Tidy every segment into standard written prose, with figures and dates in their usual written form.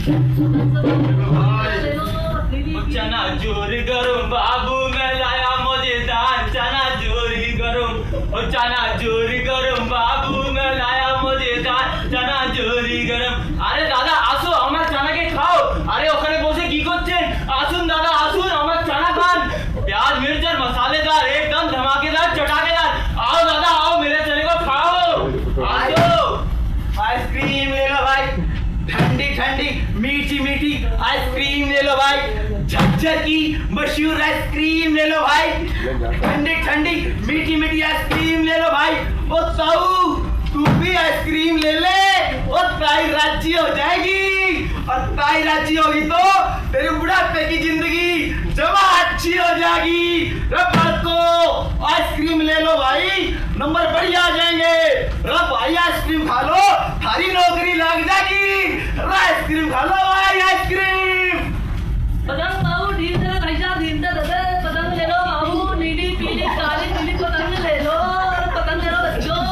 चना चोरी करूं बाबू मैं लाया मजेदार चना चोरी करूं चना चोरी करूं बाबू मैं लाया मजेदार चना चोरी करूं। अरे दादा আসো আমার চানাকে খাও। আরে ওখানে বসে কি করছেন? আসুন দাদা আসুন আমার চানা খান। प्याज मिर्च और मसालेदार एकदम धमाकेदार चटाकेदार। आओ दादा आओ मेरे चने को खाओ। आओ आइसक्रीम ले लो भाई, ठंडी ठंडी मीठी मीठी आइसक्रीम ले लो भाई, झज्जर की मशहूर आइसक्रीम ले लो भाई, ठंडी ठंडी मीठी मीठी आइसक्रीम ले लो भाई। ओ ताऊ तू भी आइसक्रीम ले ले और ताई राजी हो जाएगी, और ताई राजी होगी तो तेरी बुढ़ापे की जिंदगी जमा अच्छी हो जाएगी। रब को आइसक्रीम ले लो भाई, नंबर बढ़िया आ जाएंगे। रब भाई आइसक्रीम खा लो थारी नौकरी लग जाएगी। आइसक्रीम खा लो भाई आइसक्रीम। पतंग बाबू ढील दे भाई साहब, ढील दे दादा। पतंग ले लो बाबू, नीली पीली काली पीली पतंग ले लो, पतंग ले लो बच्चों।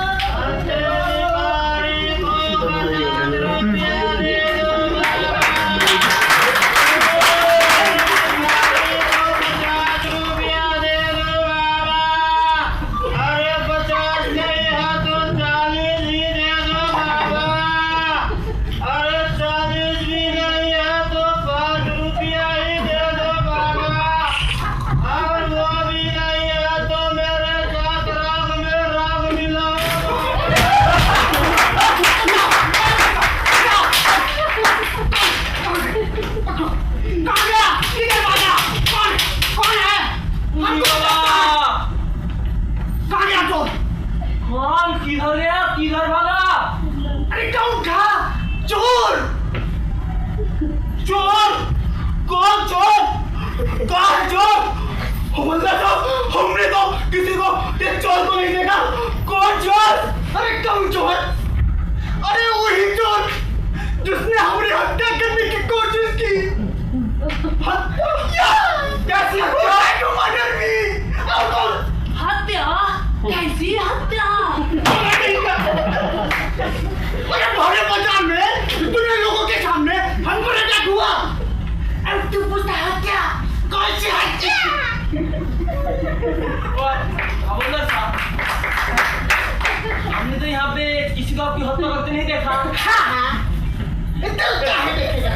किधर गया किधर भागा? अरे क्या उठा? चोर चोर कौन चोर? कौन चोर? हमला तो हमने तो किसी को ये चोर को नहीं देखा। कौन चोर? अरे कौन चोर? अरे वही चोर जिसने हमारी हत्या करने की कोशिश की। हत्या? कैसी हत्या? मर्डर भी। हत्या? कैसी हत्या? तुम्हारे बाजार में इतने लोगों के सामने हमको अटैक हुआ। अब तू पूछता हत्या? कौन सी हत्या? हवलदार साहब, हमने तो यहाँ पे किसी को आपकी हत्या करते नहीं देखा। हाँ, इतना क्या है देखेगा?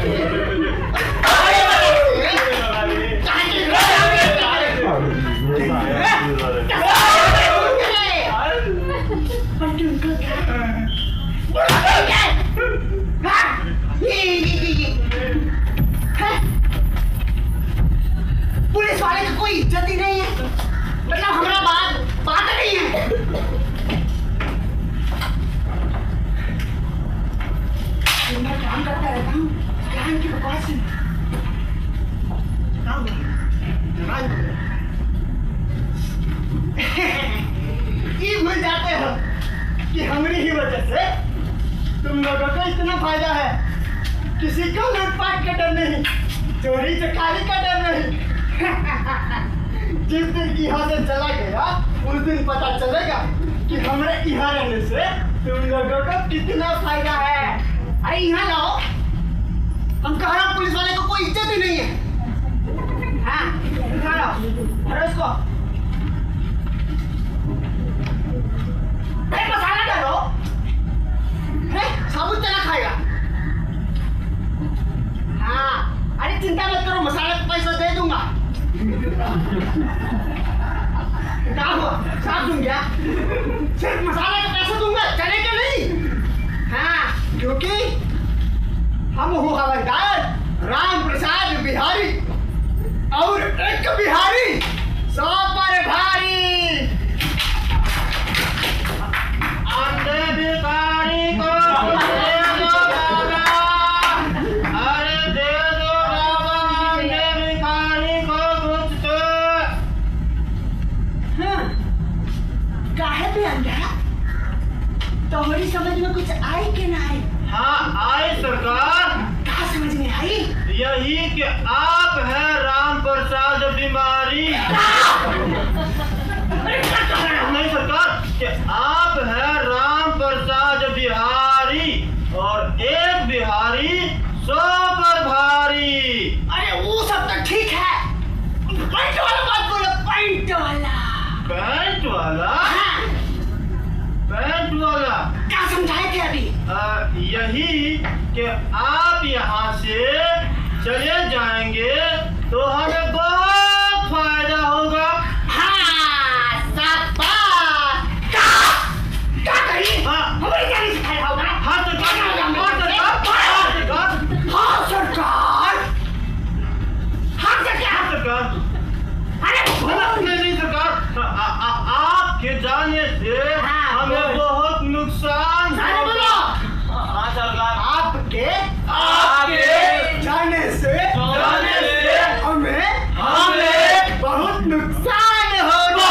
पुलिस वाले की कोई इज्जत ही नहीं है, मतलब हमारा बात नहीं है। मैं काम करता रहता हूँ, काम की बकवास ये भूल जाते हो कि हमारी ही वजह से तुम लोगों को इतना फायदा है। किसी को लूटपाट का डर नहीं, चोरी चकारी का डर नहीं। जिस दिन यहाँ से चला गया उस दिन पता चलेगा कि हमारे यहाँ रहने से तुम लोगों को कितना फायदा है। अरे यहाँ लाओ, हम कह रहे हैं पुलिस वाले को कोई इज्जत ही नहीं है। हाँ यहाँ लाओ, अरे उसको मसाला डालो, साबुत चना खाएगा। हाँ अरे चिंता मत करो, मसाले का पैसा दे दूंगा। क्या हुआ? साफ दूंगा, सिर्फ मसाले का पैसा दूंगा, चने का नहीं। हाँ क्योंकि हम हो हवलदार राम प्रसाद बिहारी, और एक बिहारी 100 पर भारी। अंधे भिखारी को दे दो बाबा, अरे दे दो बाबा अंधे भिखारी को कुछ तो। काहे पे अंधा? तोहरी समझ में कुछ आई कि ना आई? हाँ आई सरकार। कहाँ समझ में यही कि आप यहाँ से चले जाएंगे तो हमें बहुत फायदा होगा। हाँ, शाबाश। क्या कही? हाँ। हमें क्या नहीं सिखाया होगा? हाँ सरकार, हाँ सरकार, हाँ सरकार। हाँ क्या क्या? हाँ सरकार। अरे नहीं सरकार, आपके जाने से हाँ, हमें बोल। बहुत नुकसान सारे बोलो। हाँ सरकार। आपके आपके जाने से हमें बहुत नुकसान होगा।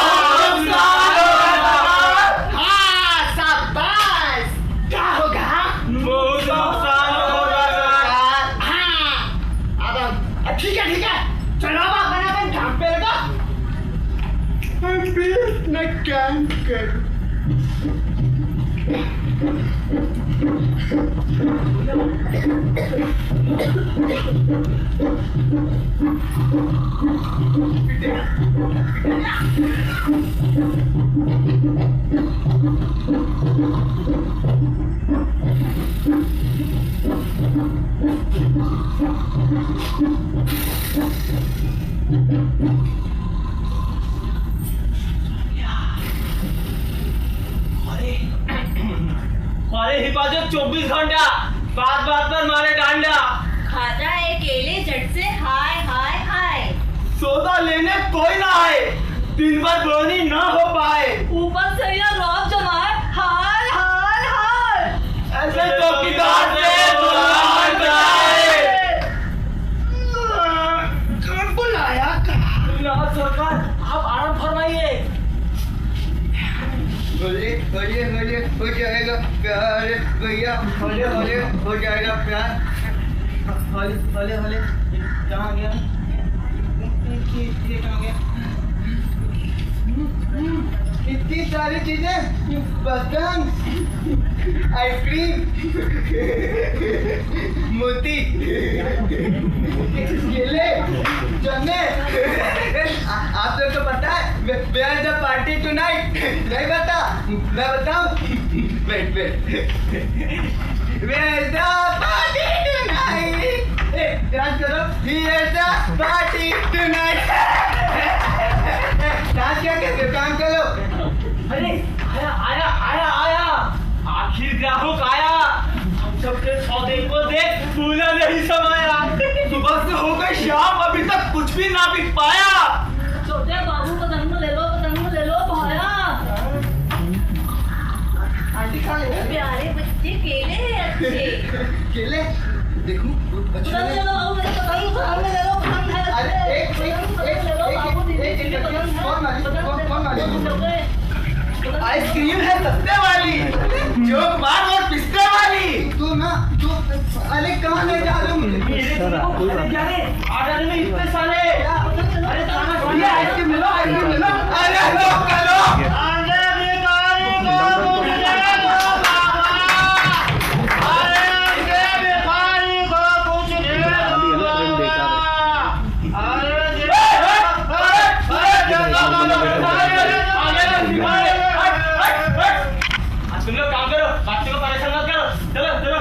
हाँ, शाबाश। क्या होगा? बहुत नुकसान होगा सर। हाँ, अब ठीक है। चलो अब अपन काम पे लगा। हम भी अपना काम करो। अरे हिफाजत 24 घंटा बात पर मारे डांडा। खा जाए केले झट से हाय हाय हाय। सौदा लेने कोई ना आए, दिन भर बोनी ना हो पाए। ऊपर से ये रौब जमाए हाय हाय हाय। ऐसे चौकीदार से बुलाया जाए। कौन बुलाया? राज सरकार, आप आराम फरमाइए। होले हो जाएगा प्यार भैया, होले हो जाएगा प्यार। होले कहाँ गया? ये कहाँ गया? इतनी सारी चीजें, बर्तन, आइसक्रीम, मोती, केले, चने। आप लोग को पता है वेयर द पार्टी टुनाइट? नहीं पता? मैं बताऊं? Wait where the party tonight. Dance करो। Here the party tonight. Dance क्या कहते हो? काम करो। अरे आया। आखिर ग्राहक आया। हम सबके सौदे को देख पूरा नहीं समाया। सुबह से हो गई शाम, अभी तक कुछ भी ना बिक पाया। छोटे बाबू पतंग ले लो भाया। आंटी खा ले। प्यारे बच्चे केले हैं अच्छे। केले देखो अच्छा पतंग ले लो बाबू, मेरे पतंग ले लो, पतंग है अरे अच्छे। एक पतंग ले लो बाबू, दीदी पतंग है। कौन वाली? आइसक्रीम है सस्ते वाली, जोक मार और पिस्ते वाली। तू अरे कहाँ ले जा रहे हो मुझे? अरे क्या रे, आर्डर में इतने सारे। अरे खाना खाइए, आइसक्रीम ले लो। अरे लोग करो। आगे भिखारी को कुछ दे दो बाबा। अरे आगे भिखारी को कुछ दे दो बाबा। तुम लोग काम करो, बच्चों को परेशान मत करो। चलो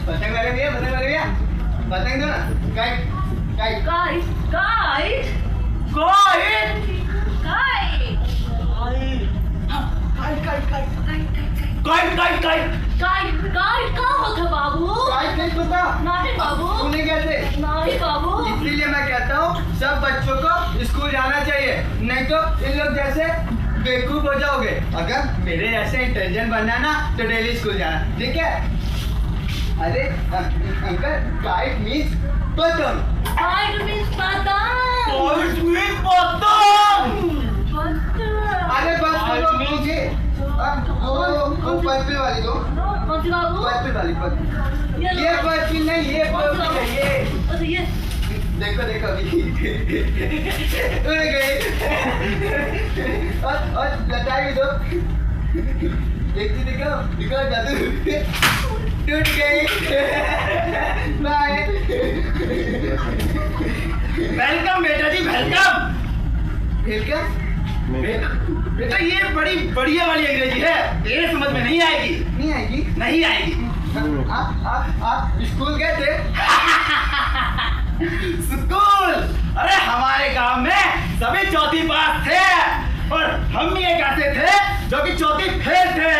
पतंग वाले भैया पतंग दो ना। Kite guide guide guide guide कहाँ होता बाबू? काइट नहीं पता? नहीं बाबू, उन्हें कैसे? नहीं बाबू। इसीलिए मैं कहता हूँ सब बच्चों को स्कूल जाना चाहिए, नहीं तो इन लोग जैसे बेवकूफ हो जाओगे। अगर मेरे जैसे इंटेलिजेंट बनना ना तो डेली स्कूल जाना, ठीक है? अरे अंकल, गाइड मीन्स पतंग। गाइड मीन्स पतंग। अरे बस करो मुझे। वो पर्पल वाली दो। कौन सी बाबू? पर्पल वाली पर्पल। ये पर्पल नहीं, ये पर्पल है ये। अच्छा ये देखो अभी उड़ गई। और लटाई भी दो। देखती दिखाओ जादू टूट गई। बाय। वेलकम बेटा जी, वेलकम। वेलकम बेटा ये बड़ी बढ़िया वाली अंग्रेजी है, तेरे समझ में नहीं आएगी। नहीं आएगी? नहीं आएगी। आप स्कूल गए थे? स्कूल? अरे हमारे गांव में सभी चौथी पास थे और हम भी एक ऐसे थे जो कि चौथी फेल थे।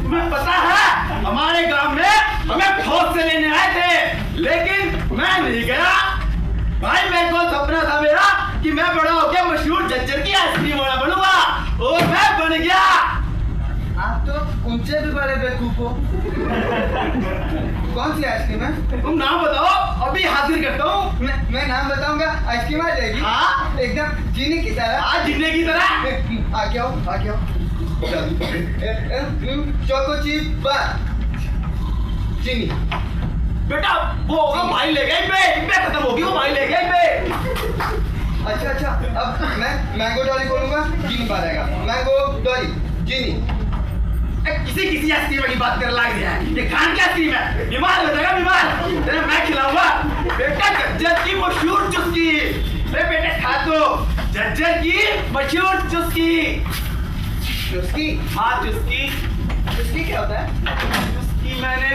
तुम्हें पता है हमारे गांव में हमें फौज से लेने आए थे, लेकिन मैं नहीं गया। भाई मेरे को सपना था मेरा कि मैं बड़ा होकर मशहूर जज्जर की आइसक्रीम वाला बनूंगा और मैं बन गया। आप तो उनसे भी बड़े बेवकूफ हो। कौन सी आइसक्रीम है? तुम नाम बताओ, अभी हाजिर करता हूँ। मैं नाम बताऊंगा, आइसक्रीम आ जाएगी। हाँ? एकदम चीनी की तरह। आज जितने की तरह आ क्या हो, आ क्या हो? चोको चिप बार चीनी। बेटा वो होगा भाई ले गए पे खत्म होगी, वो भाई ले गए पे। अच्छा अच्छा, अब मैं मैंगो डॉली बोलूंगा, चीनी बार आएगा। मैंगो डॉली चीनी। किसी किसी आइसक्रीम की बात कर लग गया है, ये खान की आइसक्रीम है, बीमार हो जाएगा बीमार। तेरे मैं खिलाऊंगा बेटा जज्जर की मशहूर चुस्की। अरे बेटे खा तो जज्जर की मशहूर चुस्की। चुस्की? हाँ चुस्की। चुस्की क्या होता है? चुस्की मैंने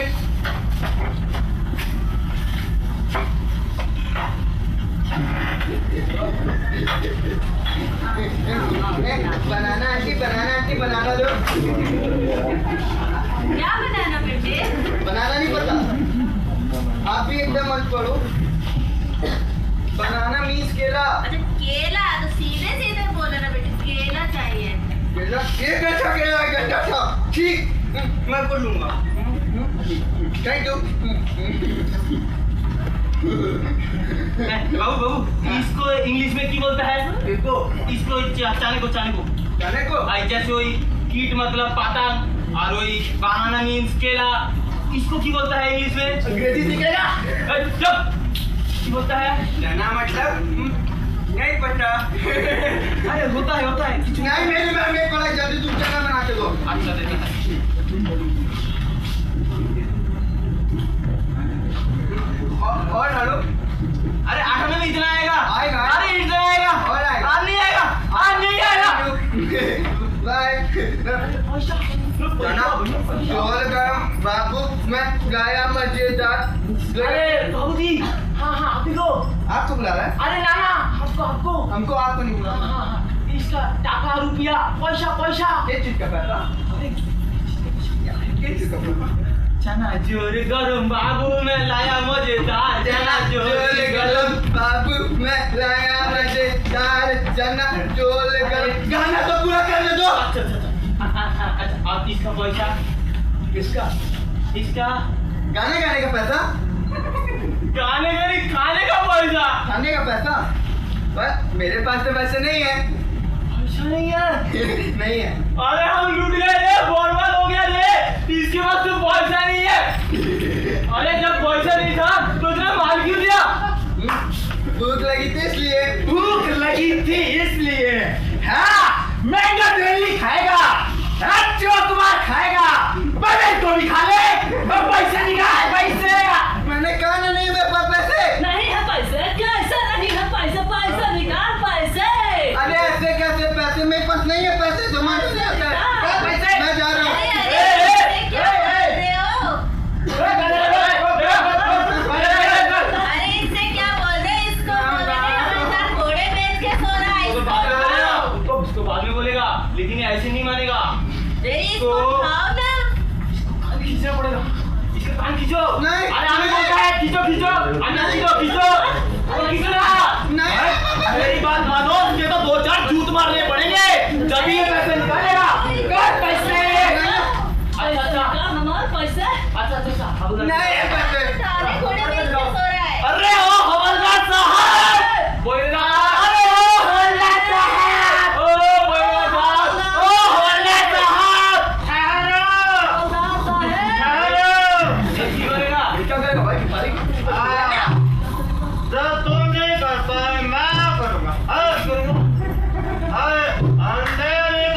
बनाना आंटी बनाना दो। क्या बनाना बेटे? बनाना नहीं पता? आप भी एकदम मत पढ़ो। बनाना मीन्स केला। अच्छा केला, तो सीधे सीधे बोला ना बेटे, केला चाहिए। केला? ये कैसा केला है? कैसा था? ठीक, मैं बोलूंगा। Thank you. बाबू इसको इंग्लिश में की बोलता है? इसको चाने को आई जैसे वही कीट मतलब पतंग और वही बनाना मीन्स केला, इसको की बोलता है इंग्लिश में? अंग्रेजी सीखेगा। की बोलता है? जाना मतलब नहीं पता। अरे होता है कुछ नहीं मेरे पढ़ा, जल्दी तुम चना बनाते दो। अच्छा देता है। और हेलो। अरे 8 में इतना आएगा? आएगा। अरे इतना आएगा और आएगा। आज नहीं आएगा। बाय। जोर गरम बाबू मैं गाया मजेदार। अरे बाबू जी, हाँ आप ही को। आपको बुला रहा है? अरे ना हमको आपको नहीं बुला रहा। हाँ, इसका टाका रुपया पैसा ये चीज का पैसा? ये चीज का पैसा? चना जोर गरम बाबू मैं लाया मजेदार चना जोर गरम। बाबू मैं लाया मजेदार चना जोर गरम। गाना तो पूरा करने दो। अच्छा अब इसका पैसा? किसका? इसका गाने गाने का पैसा? गाने का नहीं, खाने का पैसा। खाने का पैसा? बस मेरे पास तो पैसे नहीं है। पैसा नहीं है? नहीं है। अरे हम लूट गए रे, बर्बाद हो गया रे, इसके पास तो पैसा नहीं है। अरे जब पैसा नहीं था तो तुमने माल क्यों दिया? भूख लगी थी इसलिए। भूख लगी थी इसलिए। हाँ महंगा दिल्ली खाएगा, चौकबार खाएगा, बड़े को भी खा ले। पैसे निकाल पैसे। मैंने कहा ना नहीं मेरे पास पैसे। नहीं है पैसे? कैसे नहीं है पैसे? पैसा निकाल पैसे। अरे ऐसे कैसे पैसे? मेरे पास नहीं है पैसे, जमा नहीं आता है। पैसे? मैं जा रहा हूँ। अरे क्या बोल रहे हो? अरे इससे क्या बोल रहे हो? इसको बोल रहे हैं हमारे साथ घोड़े बेच के सो रहा है, उसको बाद में बोलेगा, लेकिन ये ऐसे नहीं मानेगा। इसको खाओ ना। खींचना पड़ेगा, इसका कान खींचो। नहीं। अरे हमें बोलता है खींचो अन्ना खींचो ना। नहीं। मेरी बात मानो, ये तो 2-4 जूत मारने पड़ेंगे जब ये पैसे निकालेगा। कर पैसे। अच्छा हमारे पैसे नहीं है पैसे। सारे घोड़े बेच के सो रहा है। अरे ओ हवलदार साहब, बोल रहा। अरे ओ हवलदार साहब, ओ बोल रहा। ओ हवलदार साहब, ठहरो की करेगा? क्या करेगा भाई? भिखारी? जब तुम नहीं कर पाए मैं करूंगा। अंधेरे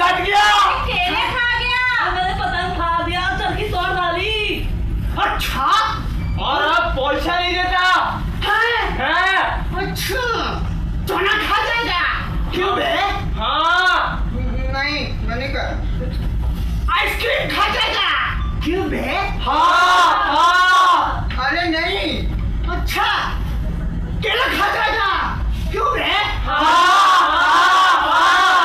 चट गया। केले खा गया। मैंने पतंग खा दिया, चरखी तोड़ डाली। अच्छा और अब पैसा नहीं देता है। है। अच्छा चना खा जाएगा। क्यों बे? हाँ नहीं मैं नहीं कर। आइसक्रीम खा जाएगा। क्यों बे? हाँ हाँ। अरे नहीं। अच्छा केला खा जाएगा। क्यों बे?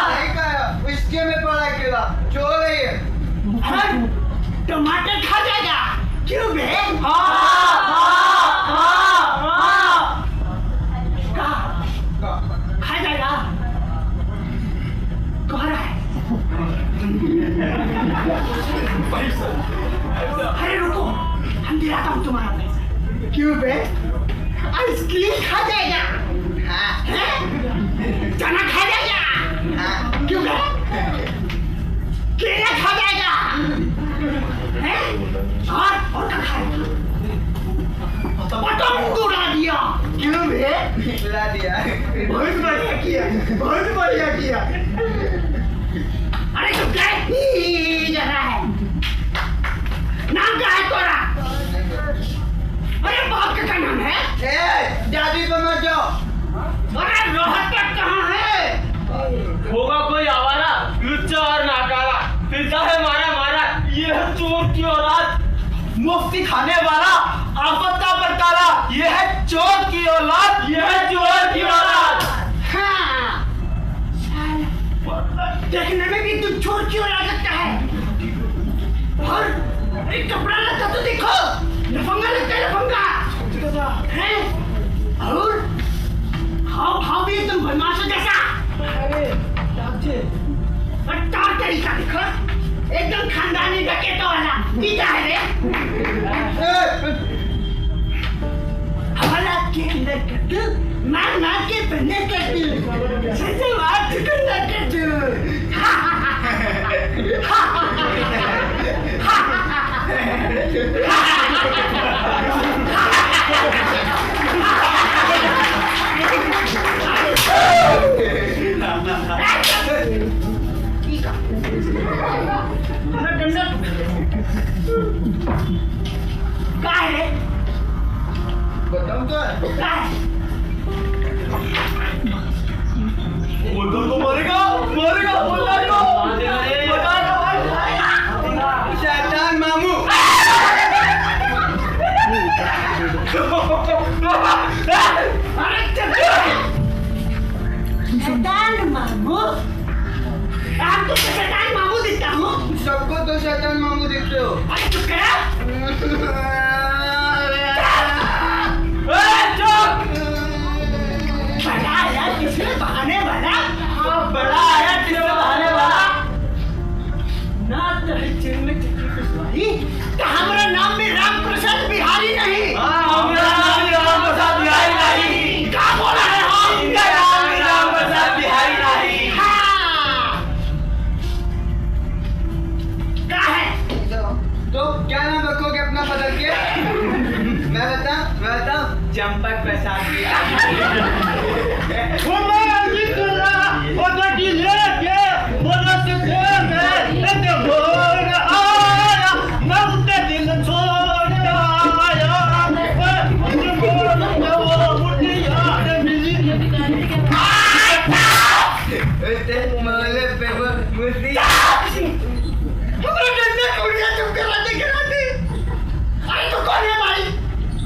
नहीं कर, इसके में पड़ा केला चोर है ये। हाँ, टमाटर खा जाएगा। क्यों बे? खा जाएगा। कह रहा है। अरे रुको, हम दिलाता हूँ तुम्हारा पैसा। क्यों बे? आइसक्रीम खा जाएगा। हाँ हैं? चना खा जाएगा। हाँ क्यों बे? केला खा जाएगा। हैं? और क्या खाएगा? पतंग उड़ा दिया। क्यों बे? खिला दिया। बहुत बढ़िया किया, बहुत बढ़िया किया। अरे चुप रहा है। नाम क्या है तोरा? अरे बाप का क्या नाम है? ए दादी पे मत जाओ। अरे रोहतक कहाँ है? होगा कोई आवारा, लुच्चा और नाकारा, फिरता है मारा मारा, ये है चोर की औलाद। मुफ्ती खाने वाला आपत्ता पर ताला, ये है चोर की औलाद। ये है चोर की औलाद। हाँ, साला, देखने में भी तू चोर की औलाद लगता है। और एक कपड़ा लगता तो देखो, लफंगा लगता है, लफंगा है। और हाव भी एकदम बदमाशों जैसा। और तार तरीका देखो, एकदम खानदानी डकैतों वाला। पीता है रे। हवाला के अंदर कर दो, मार के बंदे कर दो, सजे मार टुकड़ा कर दो। क्या है? बताऊं तो क्या है? मुल्क को मारेगा, मारेगा, मारेगा, शैतान मामू। अरे शैतान मामू, आपको तो शैतान मामू दिखता हूँ। सबको तो शैतान मामू दिखते हो। अरे चुप करो। बड़ा आया किसने बहाने वाला? बड़ा आया किसने बहाने वाला? ना तेरे चिर में चक्की पिसवाई, तो हमारा नाम भी राम प्रसाद बिहारी नहीं। हमारा नाम भी राम प्रसाद बिहारी नहीं। क्या बोला है हम? इनका नाम भी राम प्रसाद बिहारी नहीं। हाँ। क्या है? तो क्या नाम रखोगे अपना बदल के? मैं बताऊं चंपक प्रसाद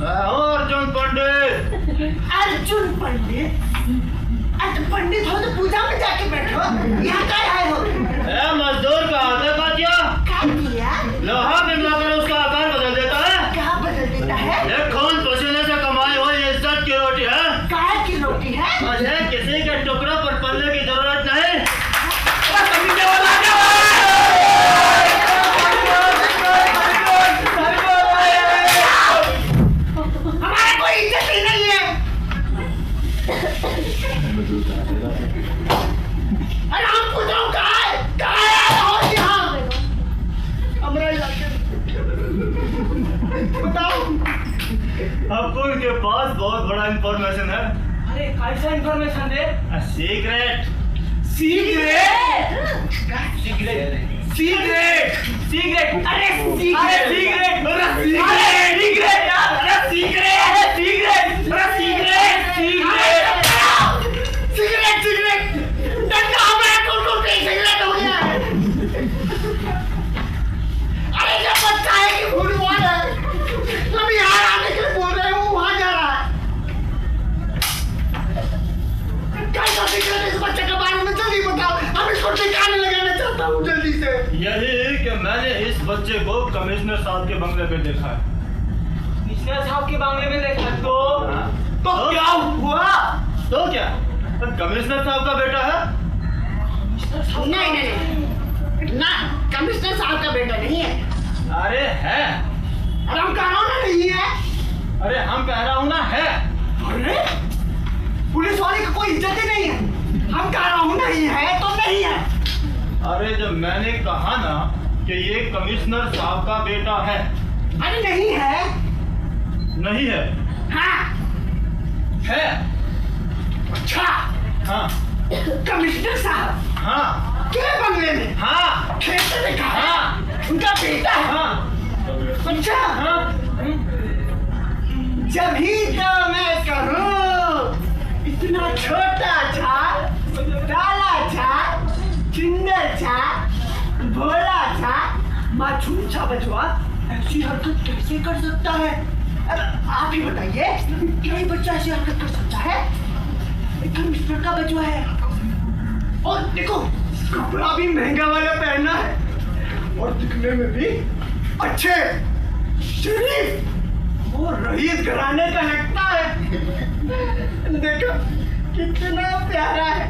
अर्जुन पंडित। अर्जुन पंडित? अरे पंडित हो तो पूजा में जाके बैठो, यहाँ क्या आए हो? मजदूर का हाथ का क्या किया? लोहा पिघलाकर उसका आकार बदल देता है। क्या बदल देता है? ये खून पसीने से कमाई हुई इज्जत की रोटी है। काय की रोटी है? मुझे किसी के टुकड़ों पर पलने की जरूरत नहीं। हमारा कोई इज्जत ही नहीं है। अरे हम पूछ रहा हूँ कहाँ है और यहाँ हमारा इलाके बताओ। आपको इनके पास बहुत बड़ा इंफॉर्मेशन है। अरे कैसा इंफॉर्मेशन दे? Secret cigarette cigarette cigarette cigarette अरे अरे सिगरेट सिगरेट अरे सिगरेट अरे सिगरेट सिगरेट अरे सिगरेट सिगरेट सिगरेट सिगरेट डंडा हमारा टूट के सिगरेट हो गया है। अरे जब बच्चा है कि फुटबॉल है, हम यहाँ आने के लिए बोल रहे हैं, वो वहाँ जा रहा है। कैसा सिगरेट इस बच्चे के बारे में जल्दी बताओ, हम इसको ठिकाने लगाना चाहता हूँ जल्दी से। यही कि मैंने इस बच्चे को कमिश्नर साहब के बंगले पे देखा है। कमिश्नर साहब के बांग्ले में देखा तो क्या हुआ? तो क्या तो कमिश्नर साहब का बेटा है? नहीं नहीं नहीं ना, कमिश्नर साहब का बेटा नहीं है। अरे है। अरे हम कह रहा हूँ ना नहीं है। अरे हम कह रहा हूँ ना है। अरे पुलिस वाले का कोई इज्जत ही नहीं है। हम कह रहा हूँ नहीं है तो नहीं है। अरे जब मैंने कहा ना कि ये कमिश्नर साहब का बेटा है। अरे नहीं है। नहीं है। हाँ है। अच्छा, हाँ कमिश्नर साहब हाँ के बंगले में हाँ खेत में देखा है, हाँ। उनका बेटा है। हाँ अच्छा, हाँ जब ही तो मैं कहूँ इतना छोटा था, काला था, सुंदर था, भोला था, मासूम सा बचवा ऐसी हरकत कैसे कर सकता है? अब आप ही बताइए, क्या ये बच्चा ऐसी हरकत कर सकता है? एक कमिश्नर का बचवा है और देखो कपड़ा भी महंगा वाला पहनना है और दिखने में भी अच्छे शरीफ वो रईस घराने का लगता है। देखो कितना प्यारा है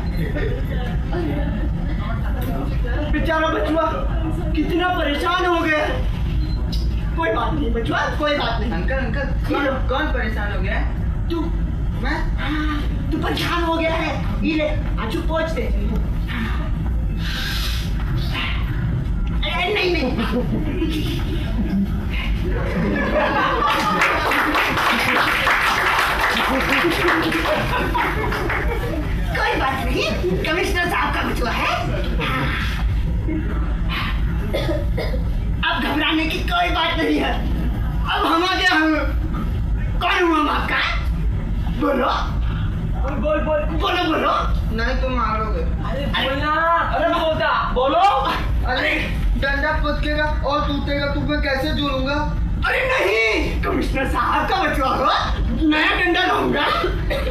बेचारा बचवा, कितना परेशान हो गया है। कोई बात नहीं बचवा, कोई बात नहीं। अंकल अंकल कौन परेशान हो गया है? तू मैं? हाँ, तू परेशान हो गया है। ये ले आजू पहुंच दे। अरे नहीं कोई बात नहीं, कमिश्नर साहब का बचवा है। अब घबराने की कोई बात नहीं है। अब हम आ गया हम। कौन हुआ हम आपका? बोलो बोल बोल बोलो बोलो। नहीं तुम मारोगे। अरे बोलना अरे बोलता बोलो अरे डंडा पुचकेगा और टूटेगा, तुम्हें कैसे झूलूंगा? अरे नहीं, कमिश्नर साहब का बचवा हो, नया डंडा लाऊंगा,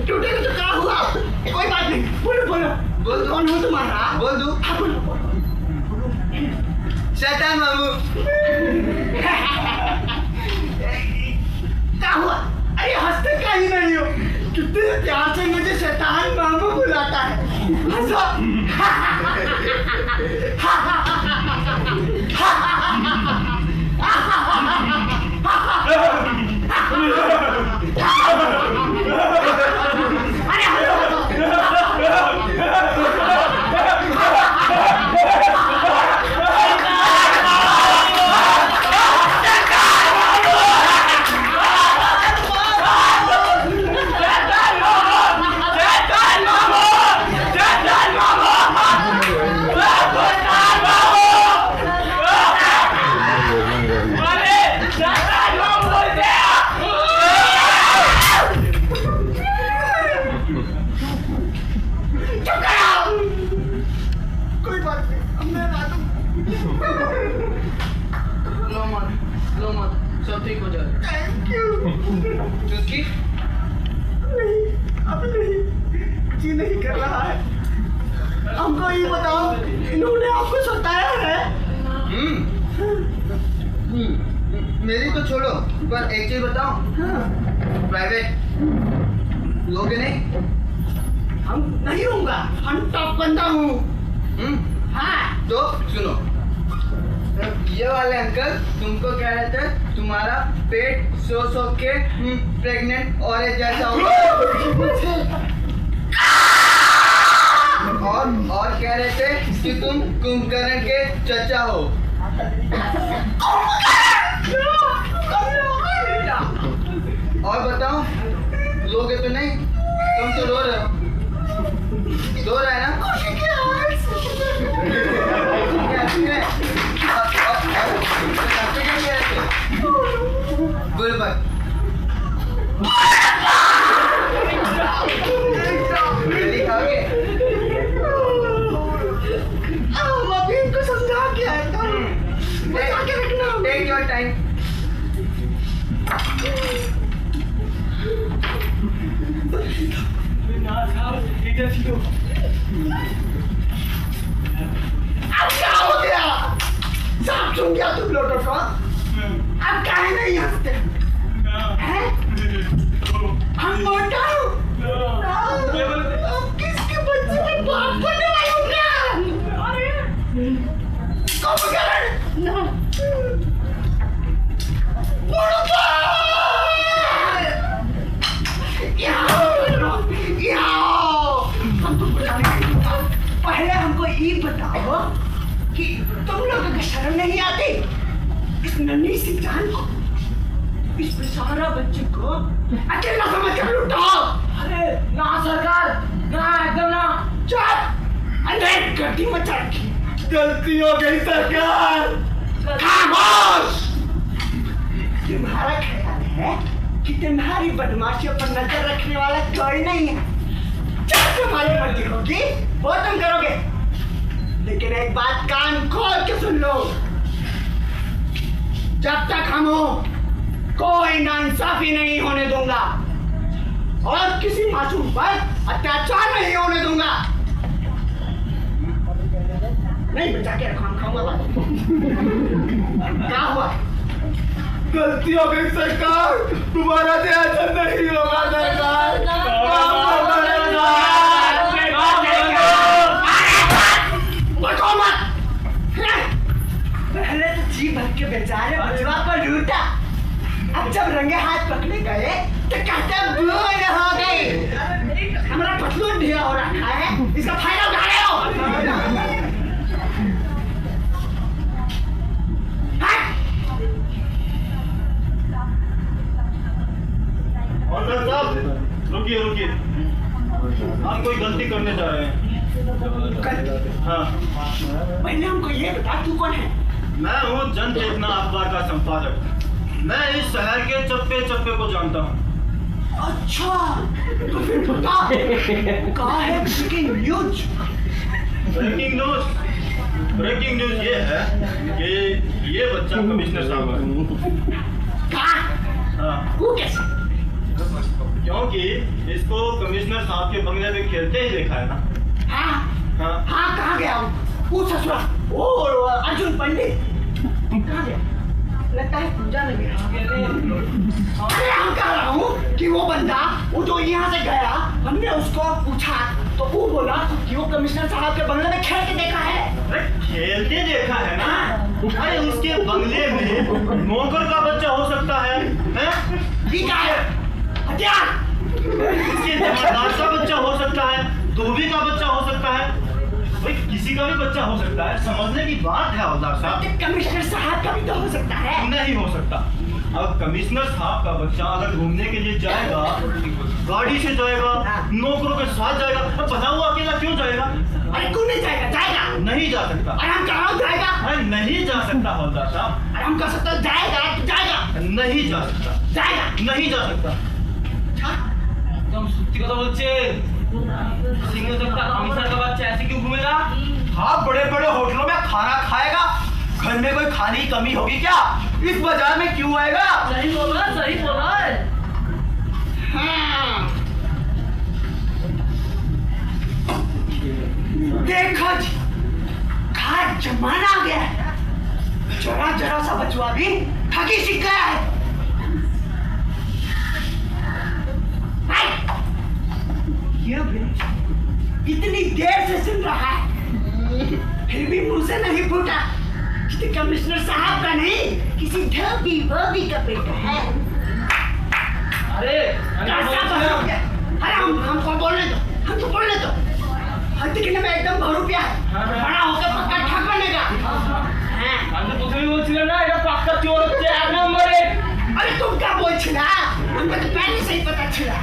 टूटेगा तो क्या हुआ? कोई बात नहीं, बोलो बोलो। बोल दो। कौन हो तुम्हारा? बोल दो। हाँ बोलो। शैतान बाबू। क्या हुआ? अरे हंसते का ही नहीं हो, कितने प्यार से मुझे शैतान मामू बुलाता है। हंसो। लो मत, सब ठीक हो जाएगा। Thank you. क्योंकि नहीं, अब नहीं, जी नहीं कर रहा है। हमको ये बताओ, इन्होंने आपको सताया है? मेरी तो छोड़ो, पर एक चीज बताओ। हाँ। प्राइवेट लोगे नहीं? हम नहीं रहूंगा, हम टॉप बंदा हूँ। हाँ। तो सुनो, ये वाले अंकल तुमको कह रहे थे तुम्हारा पेट सो के प्रेग्नेंट औरत जैसा होगा, और कह रहे थे कि तुम कुंभकर्ण के चचा हो। और बताओ, लोगे तो नहीं? तुम तो रो रहे हो, रो रहा है ना? Your time. अब क्या हो गया? साफ सुन गया तुम लोगों को? अब काहे नहीं हंसते हैं? हम मोटा हूँ। अब किसके बच्चे में बाप बनने वाला हूँ ना? कब करें? बुढ़वा! यहाँ हम तुमको जाने नहीं दूंगा। पहले हमको ये बताओ कि तुम लोगों को शर्म नहीं आती इस नन्ही सी जान को, इस बेचारा बच्चे को अकेला समझ कर लुटाओ। अरे ना सरकार, ना एकदम ना। चुप! अंधेर गड्डी मचा रखी। गलती हो गई सरकार। खामोश! तुम्हारा ख्याल है कि तुम्हारी बदमाशियों पर नजर रखने वाला कोई नहीं है। जब तुम्हारी मर्जी होगी वो तुम करोगे, लेकिन एक बात कान खोल के सुन लो, जब तक हम हो कोई नाइंसाफी नहीं होने दूंगा और किसी मासूम पर अत्याचार नहीं होने दूंगा। नहीं बचा के रखो, हम खाऊंगा। क्या हुआ? गलती हो गई सरकार, तुम्हारा ध्यान नहीं होगा सरकार। पहले तो जी भर के बेचारे बचवा को लूटा, अब जब रंगे हाथ पकड़े गए तो कहते भूल हो गई। हमारा पतलून ढीला हो रखा है, इसका फायदा उठा रहे हो। ऑफिसर साहब रुकिए, हम कोई गलती करने जा रहे हैं। हाँ, पहले हमको ये बता तू कौन है? मैं हूँ जन चेतना अखबार का संपादक। मैं इस शहर के चप्पे चप्पे को जानता हूँ। अच्छा, तो फिर बता कहाँ है ब्रेकिंग न्यूज? ब्रेकिंग न्यूज ये है कि ये बच्चा कमिश्नर साहब है। कहाँ? हाँ, वो कैसे? क्योंकि इसको कमिश्नर साहब के बंगले में खेलते ही देखा है ना। हाँ हाँ, हाँ, कहाँ गया हूँ? वो ससुरा, वो अर्जुन पंडित कहाँ गया? लगता है पूजा में गया। अरे हम कह रहा हूँ कि वो बंदा, वो जो यहाँ से गया, हमने उसको पूछा तो वो बोला कि वो कमिश्नर साहब के बंगले में खेल के देखा है। अरे खेलते देखा है ना। अरे उसके बंगले में नौकर का बच्चा हो सकता है, हैं? ये क्या है? हथियार? उसके जमादार का बच्चा हो सकता है, धोबी का बच्चा हो सकता है, भाई किसी का भी बच्चा हो सकता है। समझने की बात है हवलदार साहब। कमिश्नर साहब का भी तो हो सकता है। नहीं हो सकता। अब कमिश्नर साहब का बच्चा अगर घूमने के लिए जाएगा, गाड़ी से जाएगा, नौकरों के साथ जाएगा, तो पता हुआ अकेला क्यों जाएगा? अरे क्यों नहीं जाएगा? जाएगा। नहीं जा सकता। अरे हम कह रहा हूँ जाएगा। अरे नहीं जा सकता हवलदार साहब। अरे हम कह सकते हैं जाएगा तो जाएगा। नहीं जा सकता। जाएगा। नहीं जा सकता। एकदम सच्ची কথা বলছে। सिंह सकता कमिश्नर का बच्चा ऐसे क्यों घूमेगा? हाँ, बड़े बड़े होटलों में खाना खाएगा, घर में कोई खाने की कमी होगी क्या? इस बाजार में क्यों आएगा? सही बोला है। हाँ। देखो जी, क्या जमाना आ गया है। जरा जरा सा बचवा भी ठगी सीख गया है। ये भी इतनी देर से सुन रहा है, फिर भी मुंह से नहीं फूटा कि कमिश्नर साहब का नहीं, किसी धोबी वोबी का बेटा है। अरे कैसा बन गया? अरे हमको बोलने दो, हमको बोलने दो। हर दिखने में एकदम बहुरूपिया है, बड़ा होकर पक्का ठग बनेगा। हाँ। আমি তো তুমি বলছিলে না এটা পাক্কা চোর হচ্ছে এক নম্বরে। अरे तुम क्या बोल छिला? हमको तो पहले से ही पता छिला।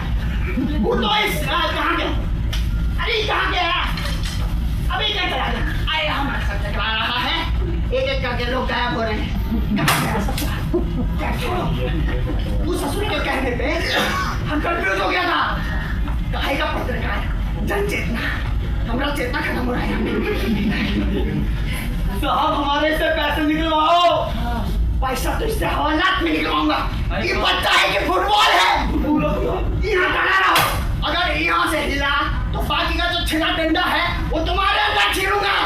वो तो इस कहाँ गया? अरे कहाँ गया? अभी क्या चला गया? अरे हमारे साथ चकरा रहा है। एक एक करके लोग गायब हो रहे हैं। कहाँ गया ससुरा? क्या छोड़ो? उस ससुर के कहने पे हम कंफ्यूज हो गया था। काहे का पत्रकार जन चेतना, हमारा चेतना खत्म हो रहा है। साहब हमारे से पैसे निकलवाओ। पैसा तो इससे हवालात में निकलवाऊंगा। ये बच्चा है कि फुटबॉल है? यहाँ खड़ा रहो, अगर यहाँ से हिला तो बाकी का जो छिला डंडा है वो तुम्हारे अंदर छिड़ूंगा।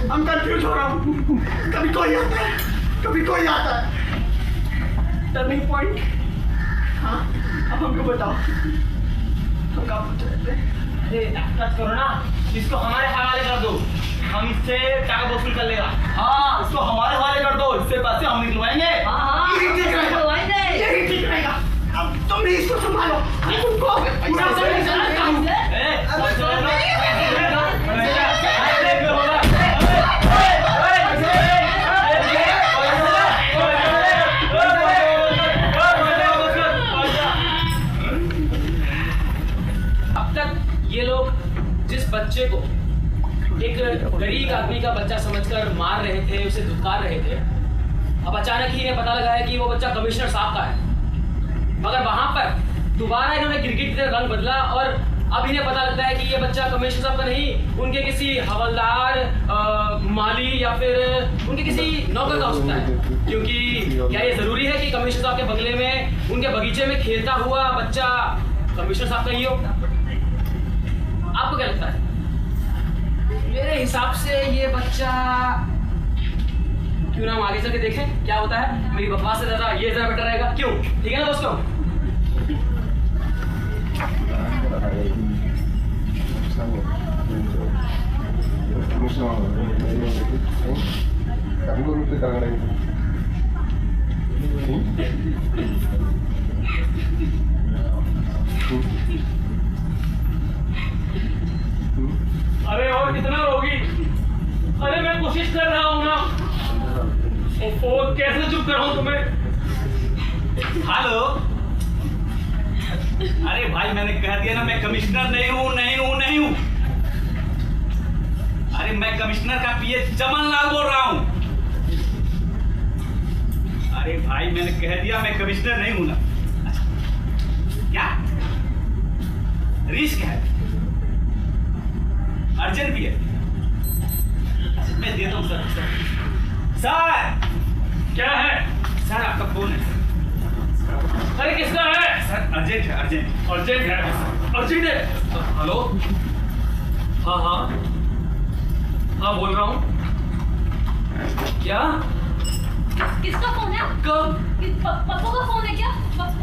I'm confused हो रहा हूँ। कभी कोई आता है, कभी कोई आता है। Turning point. हाँ, अब हमको बताओ, हम कहाँ पहुँच रहे थे? अरे टच करो ना, इसको हमारे हवाले कर दो, हम इससे टाका वसूल कर लेगा। हाँ, इसको हमारे हवाले कर दो, इससे पैसे हम निकलवाएंगे। यही ठीक रहेगा, यही ठीक रहेगा। अब तुम भी इसको संभालो, मैं तुमको पूरा समय जानता हूँ। ये लोग जिस बच्चे को एक गरीब आदमी का बच्चा समझकर मार रहे थे, उसे धुतकार रहे थे, अब अचानक ही इन्हें पता लगा है कि वो बच्चा कमिश्नर साहब का है। मगर वहां पर दोबारा इन्होंने क्रिकेट की तरह रंग बदला और अब इन्हें पता लगता है कि ये बच्चा कमिश्नर साहब का नहीं, उनके किसी हवलदार, माली या फिर उनके किसी नौकर का हो सकता है। क्योंकि क्या ये जरूरी है कि कमिश्नर साहब के बंगले में, उनके बगीचे में खेलता हुआ बच्चा कमिश्नर साहब का ही हो? आपको क्या लगता है? मेरे हिसाब से ये बच्चा, क्यों ना हम आगे चल के देखें क्या होता है। मेरी बकवास से ज्यादा ये जरा बेटर रहेगा, क्यों? ठीक है ना दोस्तों? अरे और कितना रोगी? अरे मैं कोशिश कर रहा हूँ ना। कैसे चुप कराऊं तुम्हें? हेलो, अरे भाई मैंने कह दिया ना, मैं कमिश्नर नहीं हूँ, नहीं हूँ, नहीं हूँ। अरे मैं कमिश्नर का पीए चमन लाल बोल रहा हूँ। अरे भाई मैंने कह दिया मैं कमिश्नर नहीं हूँ ना। क्या रिस्क है, अर्जेंट भी है। मैं देता हूँ सर। सर क्या है? सर आपका फोन है। अरे किसका है? सर अर्जेंट है, अर्जेंट। अर्जेंट है, अर्जेंट है। हेलो, हाँ हाँ हाँ बोल रहा हूँ। क्या? किसका फोन है? कब? पप्पू का फोन है क्या?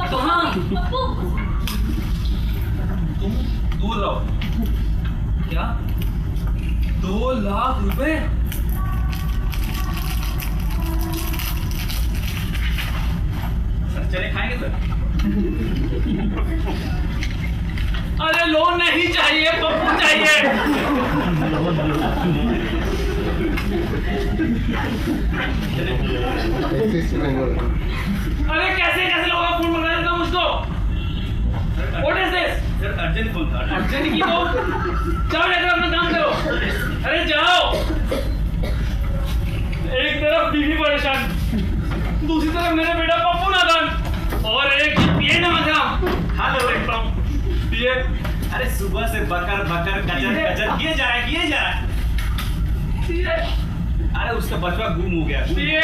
कहाँ? पप्पू। तुम दूर रहो। क्या? 2 लाख रुपए? सर चले खाएंगे सर? अरे लोन नहीं चाहिए, पप्पू चाहिए। अरे कैसे कैसे लोगों का फोन मंगा देता मुझको? What is this? Sir urgent phone था। अर्जेंट की तो जाओ लेकर अपना काम करो। अरे जाओ। एक तरफ बीवी परेशान, दूसरी तरफ मेरा बेटा पप्पू नादान, और एक पिए ना मजाम। हेलो देखता हूँ पिए। अरे सुबह से बकर बकर कचर कचर किए जा रहा है, किए जा रहा है। पिए अरे उसका बचवा गुम हो गया, पिए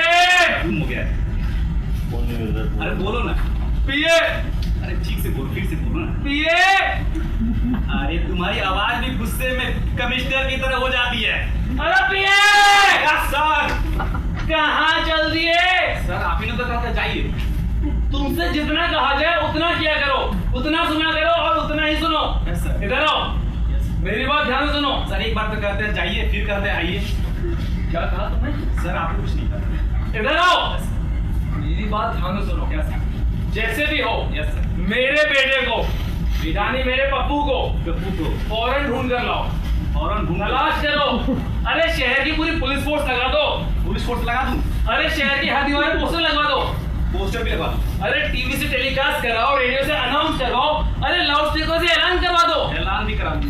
गुम हो गया। अरे बोलो ना। पिए अरे ठीक से बोलो, फिर से बोलो ना। पिए। अरे तुम्हारी आवाज भी गुस्से में कमिश्नर की तरह हो जाती है। अरे पिए सर कहाँ चल दिए? सर आप ही ने तो कहा था जाइए। तुमसे जितना कहा जाए उतना किया करो, उतना सुना करो और उतना ही सुनो। Yes, sir. इधर आओ, मेरी बात ध्यान से सुनो। सर एक बार तो कहते हैं जाइए, फिर कहते हैं आइए। क्या कहा तुमने? सर आप कुछ नहीं करते। इधर आओ, मेरी बात ध्यान से सुनो। क्या सर? जैसे भी हो, यस सर। मेरे बेटे को, यानी मेरे पप्पू को पप्पू को फौरन ढूंढ कर लाओ, फौरन ढूंढ तलाश करो। अरे शहर की पूरी पुलिस फोर्स लगा दो। पुलिस फोर्स लगा दूं? अरे शहर की हर दीवार में पोस्टर लगवा दो। पोस्टर भी लगवा दो। अरे टीवी से टेलीकास्ट कराओ, रेडियो से अनाउंस करवाओ, अरे लाउड स्पीकर से ऐलान करवा दो, ऐलान भी करा दो।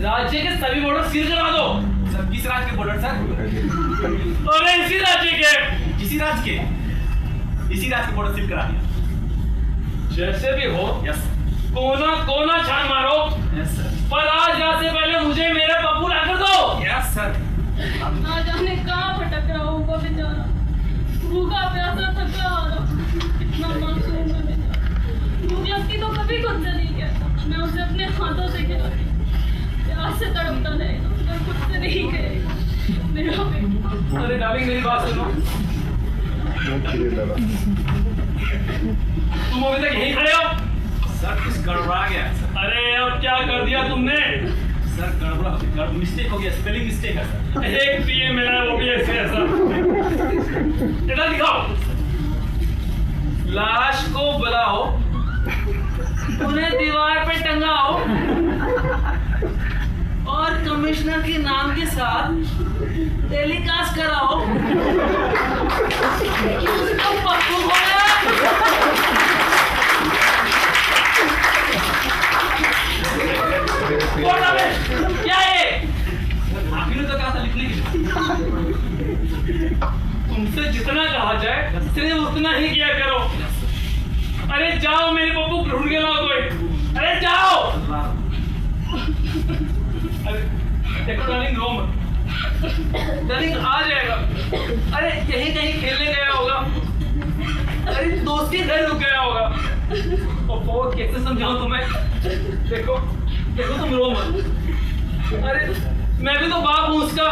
राज्य के सभी बॉर्डर सील करवा दो। सर किस राज्य के बॉर्डर सर? अरे इसी राज्य के, इसी राज्य के बॉर्डर सील करा दिया। जैसे भी हो, यस कोना कोना छान मारो, यस सर, पर आज रात से पहले मुझे मेरा पप्पू ला कर दो। Yes sir. ना जाने कहाँ भटक रहा होगा बेचारा, भूखा प्यासा थका हारा, इतना मासूम है बेचारा। भूख लगती तो कभी खुद से नहीं कहता, मैं उसे अपने हाथों से खिलाती, प्यास से तड़पता रहेगा, मैं खुद से नहीं कहेगा मेरा बेटा। अरे डार्लिंग मेरी बात सुनो, तुम अभी तक यहीं खड़े हो? सर कुछ गड़बड़ा गया है सर। अरे अब क्या कर दिया तुमने? सर मिस्टेक हो गया, स्पेलिंग मिस्टेक है सर। एक पीए मेरा, वो भी ऐसे ऐसा। इधर दिखाओ, लाश को बुलाओ, उन्हें दीवार पे टंगाओ और कमिश्नर के नाम के साथ टेलीकास्ट कराओ। उसको पप्पू बोला। क्या है? आप ही ने तो कहा था लिखने के लिए। तुमसे जितना कहा जाए सिर्फ उतना ही किया करो। अरे जाओ मेरे पप्पू ढूंढ के लाओ कोई। अरे जाओ। अरे देखो डार्लिंग रोम, डार्लिंग आ जाएगा। अरे यहीं कहीं खेलने गया होगा, अरे दोस्त के घर रुक गया होगा। और बहुत कैसे समझाऊं तुम्हें? देखो देखो तुम रो मत। अरे मैं भी तो बाप हूँ उसका।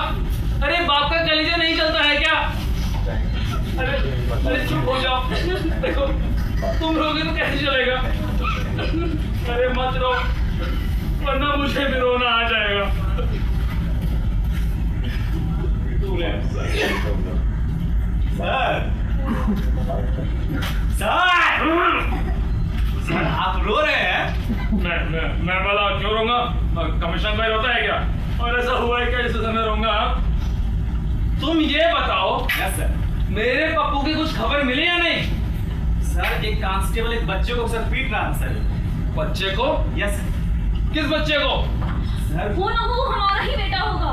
अरे बाप का कलेजा नहीं चलता है क्या? अरे चुप हो जाओ। देखो तुम रोगे तो कैसे चलेगा? अरे मत रो, वरना मुझे भी रोना आ जाएगा। सर आप रो रहे हैं? मैं भला क्यों रोऊंगा? कमिश्नर भाई रोता है क्या? और ऐसा हुआ है क्या जिस समय रोऊंगा? तुम ये बताओ, यस सर। मेरे पप्पू की कुछ खबर मिली या नहीं? सर एक कांस्टेबल एक बच्चे को सर पीट रहा था सर। बच्चे को? यस किस बच्चे को? सर। वो ना वो हमारा ही बेटा होगा।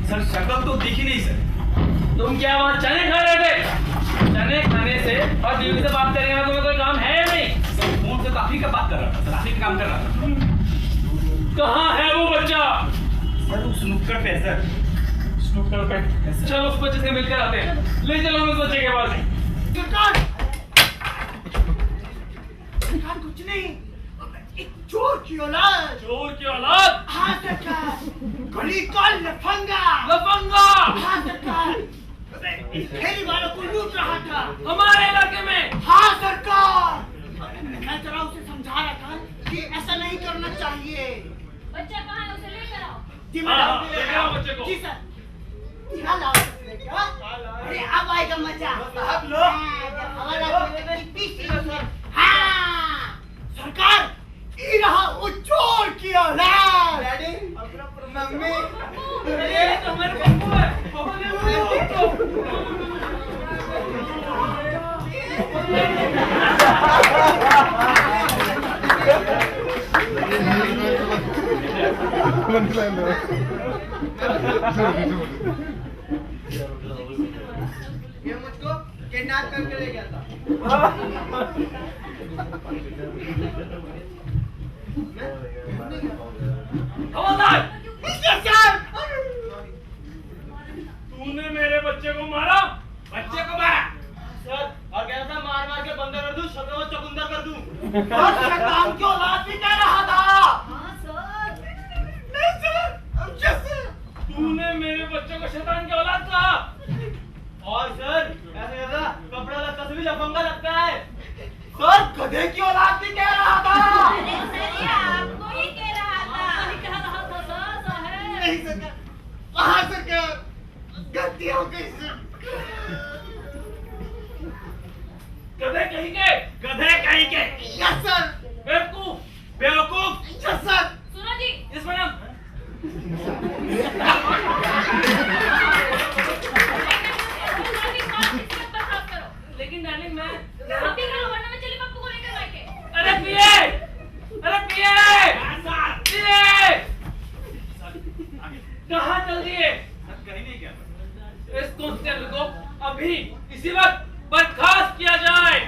सर शक्ल तो दिखी नहीं सर। तुम क्या वहाँ चने खा रहे थे? चने खाने से और बीवी से बात करने का तुम्हें कोई काम है या नहीं? सर फोन से तो आप ही का बात कर रहा था सर, आप ही का काम कर रहा था। कहाँ है वो बच्चा? सर वो स्नूकर पे है सर। स्नूकर पे? चलो उस बच्चे से मिलकर आते हैं। ले चलो उस बच्चे के पास। सरकार कुछ नहीं, एक चोर की औलाद। चोर की औलाद? हाँ सरकार, गली का लफंगा। लफंगा? हाँ सरकार, फेरी वालों को लूट रहा था हमारे इलाके में? हाँ सरकार, मैं जरा उसे समझा रहा था कि ऐसा नहीं करना चाहिए। बच्चा कहाँ है, उसे लेकर आओ। जी हाँ, मैडम, लेकर आओ बच्चे को। जी सर। क्या लाओ बेटा? अरे अब आएगा मजा। साहब लोग। हाँ, जब हवा लगेगी तो पीछे सर। हाँ सरकार, ये रहा वो चोर की औलाद। डैडी, मम्मी, ये तो मेरे पप्पू है। ये मुझको किडनैप करके ले गया था। खबरदार! सर, तूने मेरे बच्चे को मारा? बच्चे को मारा सर, और कह रहा था मार मार के बंदर कर दूं, शक्ल को चकुंदर कर दूं। और शैतान की औलाद भी कह रहा था। हाँ सर। नहीं सर, जैसे तूने मेरे बच्चे को शैतान की औलाद कहा? और सर ऐसे ऐसा कपड़ा लगता से भी लफंगा लगता है। सर गधे की औलाद भी कह रहा था। अरे सर ये आपको ही कह रहा था। नहीं कह रहा था सर, ऐसा है। नहीं सर, कहाँ सर, गलती हो गई सर। गधे कहीं के? गधे कहीं के। यस सर, बेवकूफ! बेवकूफ। Yes sir. सुनो जी, इस मैडम लेकिन मैं आप ही करो वरना मैं चली पप्पू को लेकर बैठे। अरे पिए कहाँ चल दिए? कहीं नहीं क्या इस कांस्टेबल को अभी इसी वक्त बर्खास्त किया जाए।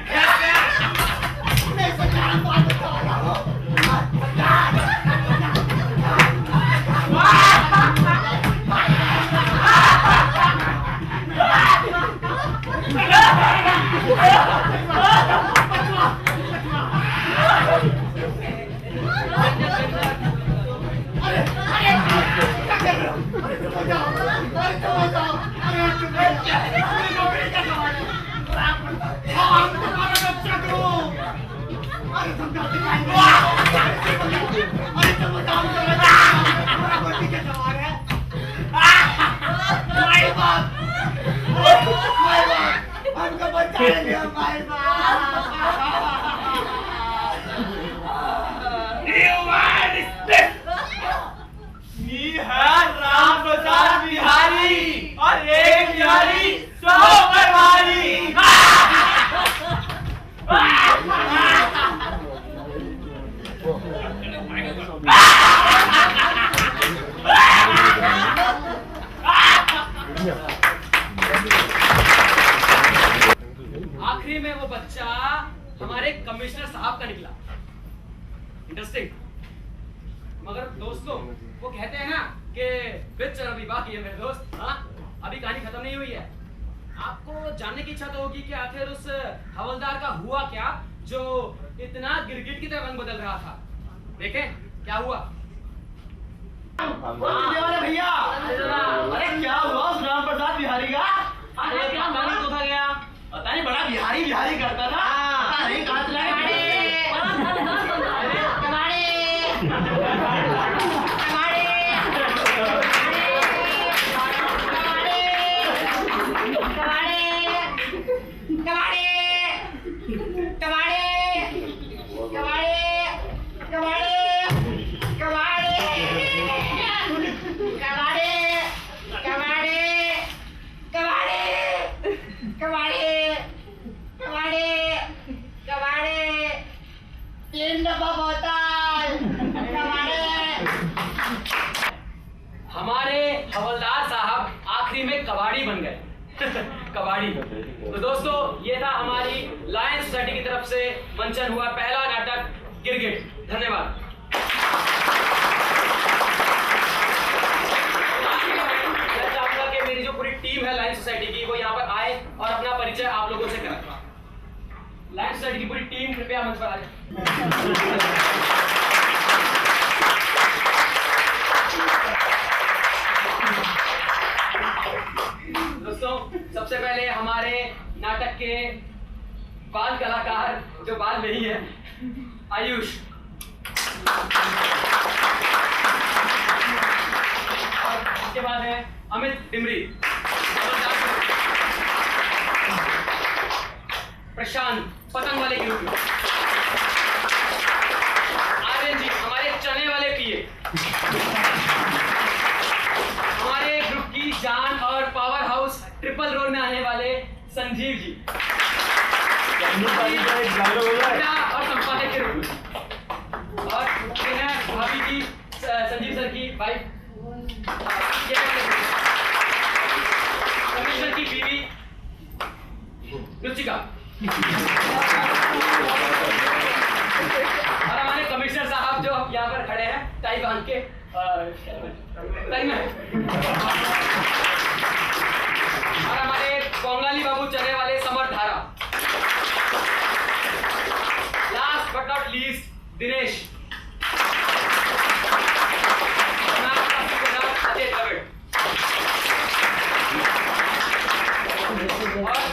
राम प्रसाद बिहारी और एक बिहारी सौ परवारी। आखिरी में वो बच्चा हमारे कमिश्नर साहब का निकला। इंटरेस्टिंग। मगर दोस्तों वो कहते हैं ना कि पिक्चर अभी बाकी है मेरे दोस्त। हाँ, अभी कहानी खत्म नहीं हुई है। आपको जानने की इच्छा तो होगी कि आखिर उस हवलदार का हुआ क्या जो इतना गिरगिट की तरह रंग बदल रहा था। देखें क्या हुआ। भैया अरे क्या हुआ उस राम प्रसाद बिहारी का? अरे क्या कहानी तो था गया, पता नहीं, बड़ा बिहारी बिहारी करता था। पता नहीं कहाँ चला गया। हमारे हवलदार साहब आखिरी में कबाड़ी बन गए। कबाड़ी। तो दोस्तों ये था हमारी लायंस सोसाइटी की तरफ से मंचन हुआ पहला नाटक गिरगिट। धन्यवाद। मैं चाहूंगा कि मेरी जो पूरी टीम है लायंस सोसाइटी की वो यहाँ पर आए और अपना परिचय आप लोगों से कराए। लायंस सोसाइटी की पूरी टीम कृपया मंच पर आ जाए। दोस्तों सबसे पहले हमारे नाटक के बाल कलाकार जो बाल नहीं है, आयुष। और इसके बाद है अमित डिमरी, प्रशांत पतंग वाले ग्रुप में, आर्यन जी हमारे चने वाले पिए, हमारे ग्रुप की जान और पावर हाउस ट्रिपल रोल में आने वाले संजीव जी, और संपादक के रूप में, और भाभी की संजीव सर की वाइफ, कमिश्नर की बीवी रुचिका, और हमारे कमिश्नर साहब जो यहाँ पर खड़े हैं टाई बांध के टाई में, और हमारे कोंगलाली बाबू चने वाले समर धारा, last but not least Dinesh,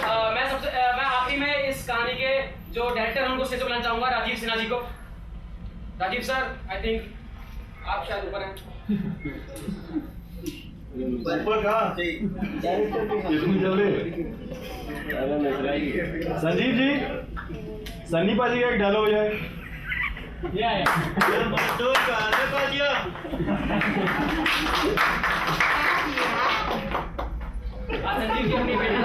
और मैं आखिरी में इस कहानी के जो डायरेक्टर उनको स्टेज पे बुलाना चाहूंगा, राजीव सिन्हा जी को। राजीव सर, आई थिंक आप शायद ऊपर हैं। ऊपर कहाँ? संजीव जी, सन्नी पाजी का एक डायलॉग हो जाए। ये आया। तो कहाँ पाजिया? संजीव की अपनी बेटी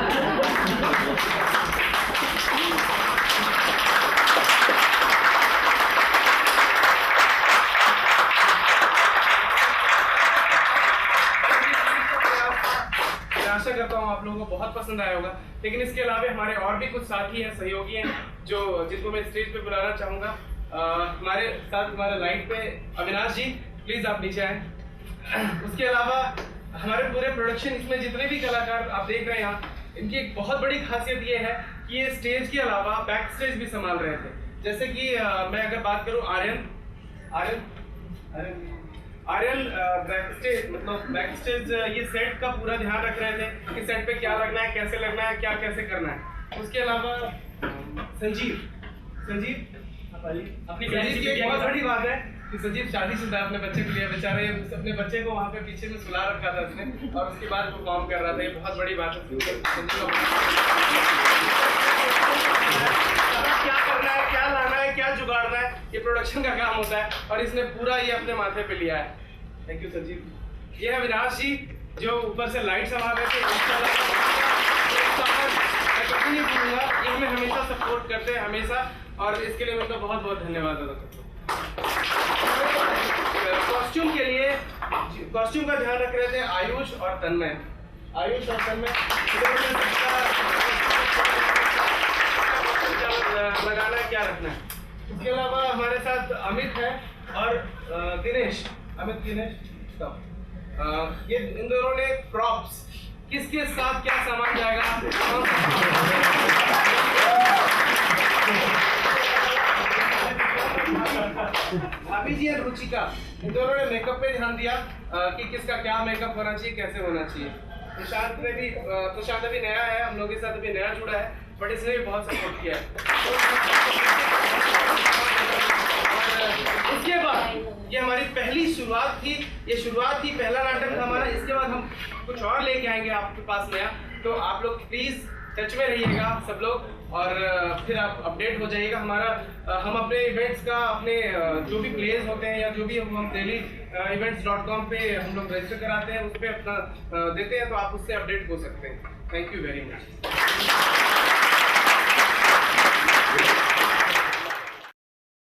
आप लोगों को बहुत पसंद आया होगा। लेकिन इसके अलावा हमारे और भी कुछ साथी हैं, सहयोगी हैं, जिनको मैं स्टेज पे बुलाना चाहूँगा। हमारे साथ हमारे राइट पे अविनाश जी, प्लीज़ आप नीचे आएँ। उसके अलावा हमारे पूरे प्रोडक्शन, इसमें जितने भी कलाकार आप देख रहे हैं यहाँ, इनकी एक बहुत बड़ी खासियत ये है कि ये स्टेज के अलावा बैक स्टेज भी संभाल रहे थे। जैसे कि मैं अगर बात करूँ आर्यन बैक स्टेज, मतलब बैक स्टेज ये सेट का पूरा ध्यान रख रहे थे कि सेट पे क्या लगना है, कैसे लगना है, क्या कैसे करना है। उसके अलावा संजीव अपनी संजीव की एक बहुत बड़ी बात है कि संजीव शादीशुदा अपने बच्चे के लिए, बेचारे अपने बच्चे को वहाँ पे पीछे में सुला रखा था उसने और उसके बाद परफॉर्म कर रहा था। ये बहुत बड़ी बात है। क्या करना है, क्या लाना है, क्या जुगाड़ना है, ये प्रोडक्शन का काम होता है और इसने पूरा ये अपने माथे पे लिया है। Thank you Sanjeev. ये है विनाश जी जो ऊपर से लाइट संभाल रहे थे। मैं कभी नहीं भूलूंगा, ये हमें हमेशा सपोर्ट करते हैं हमेशा, और इसके लिए मैं उनका बहुत बहुत धन्यवाद अदा करता हूँ। कॉस्ट्यूम के लिए कॉस्ट्यूम का ध्यान रख रहे थे आयुष और तन्मय। लगाना है, क्या रखना है। इसके अलावा हमारे साथ अमित है और दिनेश। ये इन दोनों ने प्रॉप्स, किसके साथ क्या सामान जाएगा, भाभी जी और रुचिका, इन दोनों ने मेकअप पे ध्यान दिया कि किसका क्या मेकअप होना चाहिए, कैसे होना चाहिए। प्रशांत अभी नया है, हम लोग के साथ अभी नया जुड़ा है, बट इसने भी बहुत सपोर्ट किया है। इसके बाद ये हमारी पहली शुरुआत थी, पहला नाटक था हमारा। इसके बाद हम कुछ और लेके आएंगे आपके पास नया, तो आप लोग प्लीज टच में रहिएगा सब लोग, और फिर आप अपडेट हो जाइएगा। हम अपने इवेंट्स का, अपने जो भी प्लेस होते हैं या जो भी हम डेली events.com पे हम लोग रजिस्टर कराते हैं, उस पर अपना देते हैं, तो आप उससे अपडेट हो सकते हैं। Thank you very much.